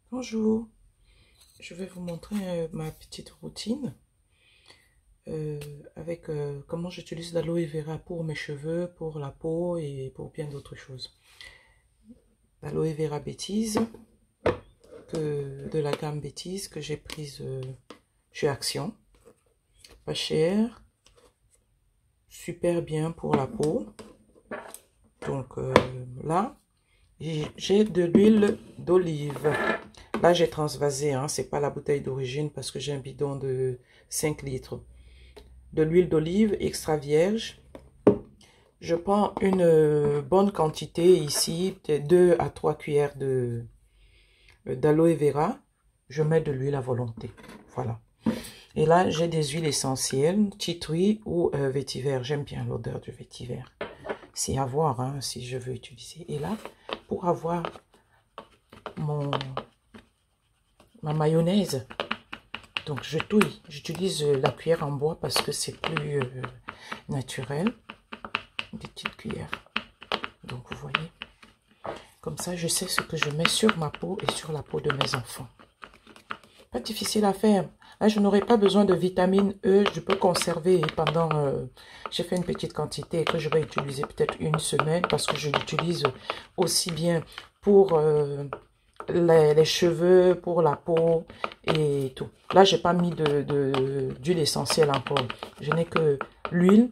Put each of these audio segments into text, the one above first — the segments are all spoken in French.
Bonjour, je vais vous montrer ma petite routine avec comment j'utilise l'aloe vera pour mes cheveux, pour la peau et pour bien d'autres choses. L'aloe vera bêtise, de la gamme bêtise que j'ai prise chez Action. Pas cher, super bien pour la peau. Donc là, j'ai de l'huile d'olive. Là, j'ai transvasé, hein, c'est pas la bouteille d'origine parce que j'ai un bidon de 5 litres. De l'huile d'olive extra vierge. Je prends une bonne quantité ici, 2 à 3 cuillères d'aloe vera. Je mets de l'huile à volonté. Voilà. Et là, j'ai des huiles essentielles, tea tree ou vétiver. J'aime bien l'odeur du vétiver. C'est à voir, hein, si je veux utiliser. Et là, pour avoir ma mayonnaise, donc je touille. J'utilise la cuillère en bois parce que c'est plus naturel. Une petite cuillère. Donc vous voyez, comme ça je sais ce que je mets sur ma peau et sur la peau de mes enfants. Pas difficile à faire. Là je n'aurai pas besoin de vitamine E. Je peux conserver pendant... j'ai fait une petite quantité que je vais utiliser peut-être une semaine parce que je l'utilise aussi bien pour les cheveux, pour la peau et tout. Là j'ai pas mis d'huile essentielle encore. Je n'ai que l'huile.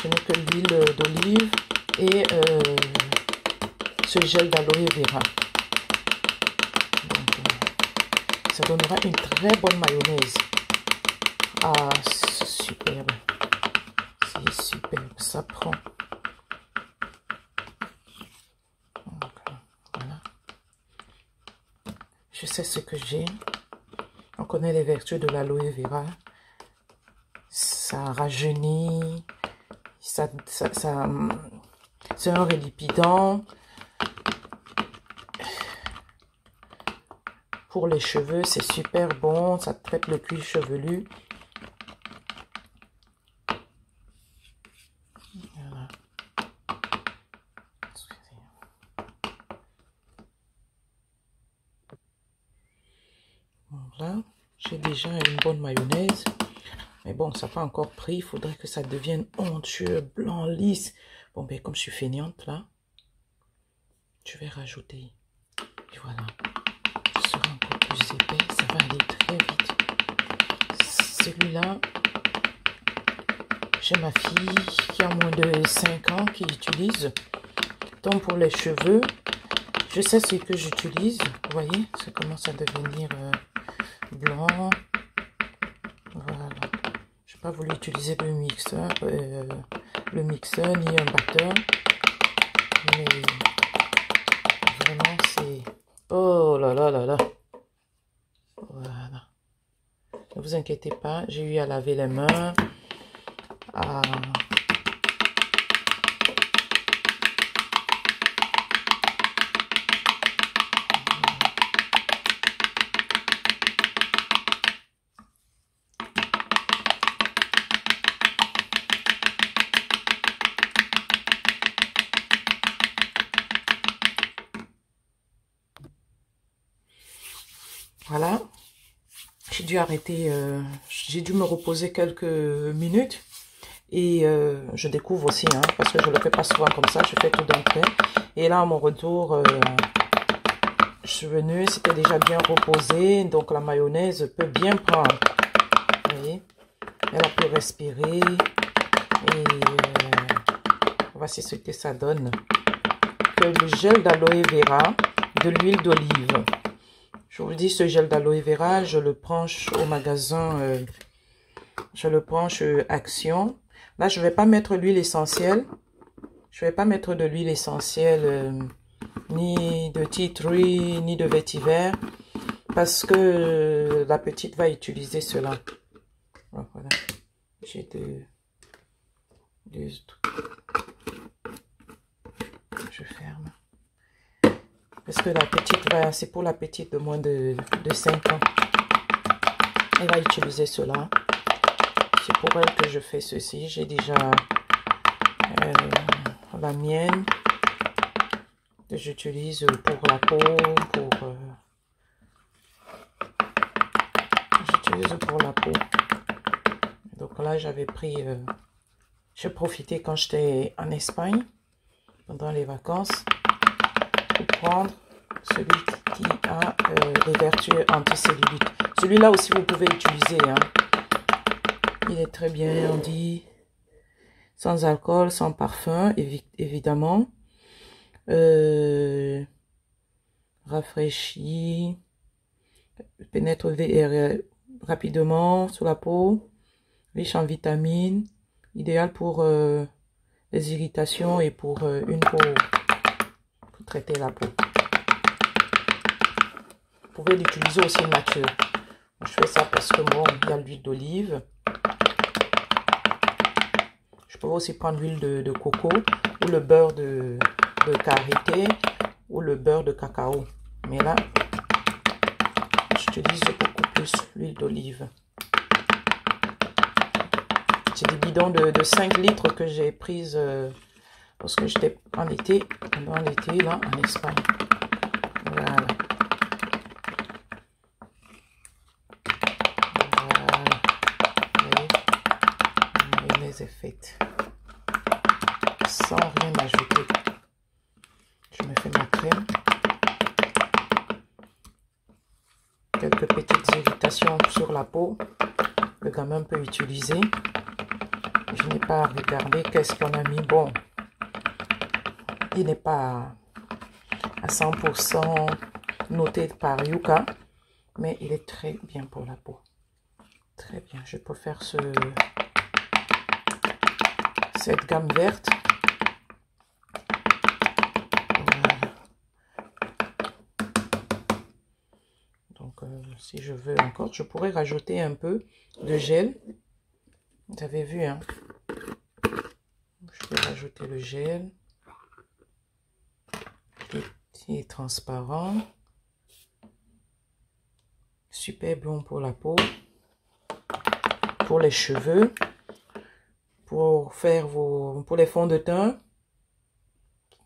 Je n'ai que l'huile d'olive et ce gel d'aloe vera. Donc, ça donnera une très bonne mayonnaise. Ah, c'est superbe. C'est superbe. Ça prend. Donc, voilà. Je sais ce que j'ai. On connaît les vertus de l'aloe vera. Ça rajeunit. C'est un rélipidant. Pour les cheveux, c'est super bon. Ça traite le cuir chevelu. Voilà. Voilà. J'ai déjà une bonne mayonnaise. Mais bon, ça n'a pas encore pris. Il faudrait que ça devienne onctueux, blanc, lisse. Bon, ben comme je suis feignante là, je vais rajouter. Et voilà. Ce sera encore plus épais. Ça va aller très vite. Celui-là, j'ai ma fille qui a moins de 5 ans qui utilise. Donc pour les cheveux, je sais ce que j'utilise. Vous voyez, ça commence à devenir blanc. Voilà. Je n'ai pas voulu utiliser le mixeur ni un batteur. Mais vraiment, c'est... Oh là là là là. Voilà. Ne vous inquiétez pas, j'ai eu à laver les mains. À... Voilà, j'ai dû arrêter, j'ai dû me reposer quelques minutes et je découvre aussi, hein, parce que je ne le fais pas souvent comme ça, je fais tout d'un trait. Et là, à mon retour, je suis venue, c'était déjà bien reposé, donc la mayonnaise peut bien prendre. Vous voyez, elle a pu respirer et voici ce que ça donne. Le gel d'aloe vera, de l'huile d'olive. Je vous dis, ce gel d'aloe vera, je le prends au magasin, je le prends chez Action. Là, je ne vais pas mettre l'huile essentielle. Je ne vais pas mettre de l'huile essentielle, ni de tea tree, ni de vétiver, parce que la petite va utiliser cela. Voilà. J'ai deux trucs. Je ferme. Parce que la petite va, c'est pour la petite de moins de 5 ans. Elle va utiliser cela. C'est pour elle que je fais ceci. J'ai déjà la mienne que j'utilise pour la peau, j'utilise pour la peau. Donc là, j'avais pris, j'ai profité quand j'étais en Espagne, pendant les vacances, pour prendre celui qui a des vertus anti-cellulite. Celui-là aussi, vous pouvez utiliser. Hein. Il est très bien, on dit, sans alcool, sans parfum, évidemment. Rafraîchit, pénètre rapidement sous la peau, riche en vitamines, idéal pour les irritations et pour une peau, pour traiter la peau. Vous pouvez l'utiliser aussi nature. Je fais ça parce que bon, il y a l'huile d'olive. Je peux aussi prendre l'huile de coco ou le beurre de karité ou le beurre de cacao. Mais là, j'utilise beaucoup plus l'huile d'olive. C'est des bidons de 5 litres que j'ai prises parce que j'étais en été, pendant l'été là en Espagne. Voilà. Est faite sans rien ajouter. Je me fais ma crème, quelques petites irritations sur la peau, le gamin peut utiliser. Je n'ai pas regardé qu'est-ce qu'on a mis. Bon, il n'est pas à 100% noté par Yuka, mais il est très bien pour la peau. Très bien, je peux faire cette gamme verte. Voilà. Donc, si je veux encore, je pourrais rajouter un peu de gel. Vous avez vu, hein? Je vais rajouter le gel qui est transparent. Super bon pour la peau, pour les cheveux. Pour faire pour les fonds de teint,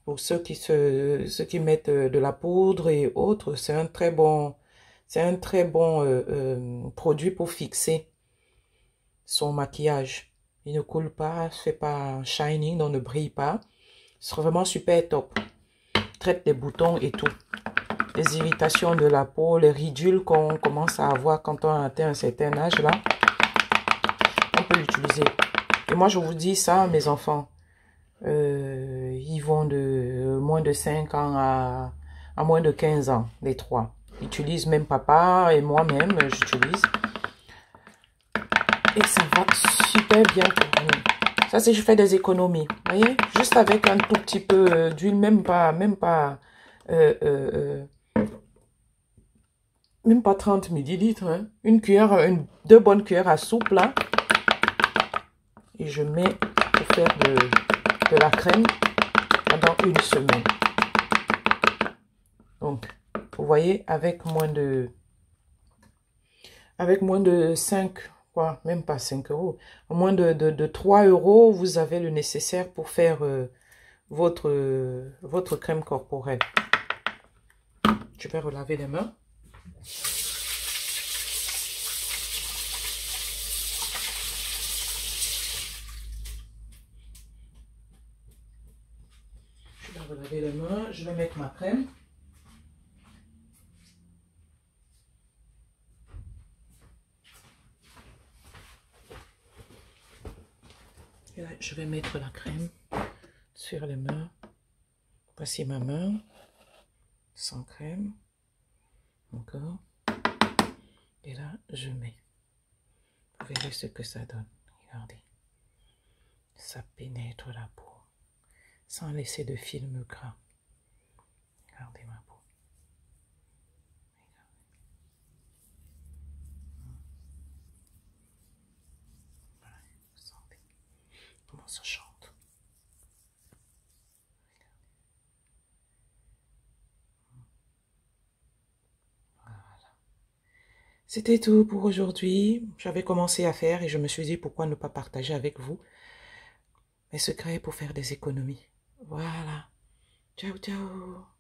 pour ceux qui mettent de la poudre et autres, c'est un très bon produit pour fixer son maquillage. Il ne coule pas, fait pas shining, donc ne brille pas. C'est vraiment super top. Traite les boutons et tout. Les irritations de la peau, les ridules qu'on commence à avoir quand on atteint un certain âge là, on peut l'utiliser. Et moi, je vous dis ça, mes enfants, ils vont de moins de 5 ans à moins de 15 ans, les trois. Ils utilisent, même papa et moi-même, j'utilise. Et ça va super bien pour nous. Ça, c'est je fais des économies. Vous voyez, juste avec un tout petit peu d'huile, même pas 30 millilitres. Hein. Une cuillère, deux bonnes cuillères à soupe, là. Et je mets pour faire de la crème pendant une semaine. Donc, vous voyez, avec moins de 5, quoi, même pas 5 euros, moins de 3 euros, vous avez le nécessaire pour faire votre crème corporelle. Je vais relaver les mains. Relaver les mains, je vais mettre ma crème. Et là, je vais mettre la crème sur les mains. Voici ma main sans crème. Encore. Et là, je mets. Vous verrez ce que ça donne. Regardez. Ça pénètre la peau sans laisser de film gras. Regardez ma peau. Regardez. Vous sentez comment ça chante. Voilà. C'était tout pour aujourd'hui. J'avais commencé à faire et je me suis dit pourquoi ne pas partager avec vous mes secrets pour faire des économies. Voilà. Ciao, ciao.